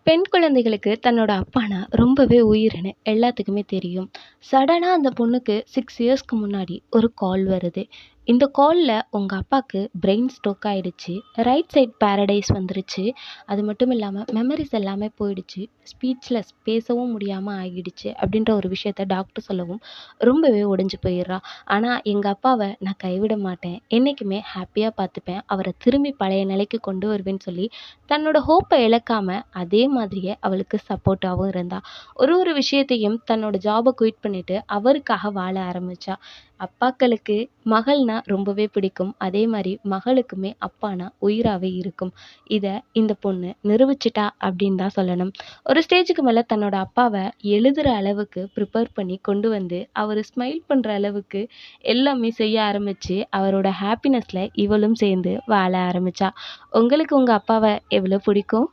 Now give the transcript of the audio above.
பெண் குழந்தைகளுக்கு தன்னோட அப்பானா ரொம்பவே உயிர்ன்னு எல்லாத்துக்குமே தெரியும். சடனா அந்த பொண்ணுக்கு 6 இயர்ஸ்க்கு முன்னாடி ஒரு கால் வருது. இந்த கால்ல உங்க அப்பாக்கு பிரெயின் ஸ்ட்ரோக் ஆயிடுச்சு. ரைட் சைட் பேரடைஸ் வந்துருச்சு. அது மட்டும் இல்லாம மெமரிஸ் எல்லாமே போயிடுச்சு. ஸ்பீச்லெஸ் பேசவும் முடியாம ஆகிடுச்சு அப்படின்ற ஒரு விஷயத்த டாக்டர் சொல்லவும் ரொம்பவே உடைஞ்சு போயிடுறா. ஆனா எங்க அப்பாவ நான் கைவிட மாட்டேன். என்னைக்குமே ஹாப்பியா பார்த்துப்பேன். அவர திரும்பி பழைய நிலைக்கு கொண்டு வருவேன்னு சொல்லி தன்னோட ஹோப்ப இழக்காம அதே மாதிரியே அவளுக்கு சப்போர்ட்டாவும் இருந்தா. ஒரு ஒரு விஷயத்தையும் தன்னோட ஜாப குயிட் பண்ணிட்டு அவருக்காக வாழ ஆரம்பிச்சா. அப்பாக்களுக்கு மகள்னா ரொம்பவே பிடிக்கும். அதே மாரி மகளுக்குமே அப்பானா உயிராவே இருக்கும். இத இந்த பொண்ணு நிரூபிச்சுட்டா அப்படின்னு தான் சொல்லணும். ஒரு ஸ்டேஜுக்கு மேல தன்னோட அப்பாவ எழுதுற அளவுக்கு ப்ரிப்பேர் பண்ணி கொண்டு வந்து, அவரு ஸ்மைல் பண்ற அளவுக்கு எல்லாமே செய்ய ஆரம்பிச்சு, அவரோட ஹாப்பினஸ்ல இவளும் சேர்ந்து வாழ ஆரம்பிச்சா. உங்களுக்கு உங்க அப்பாவ எவ்வளோ பிடிக்கும்?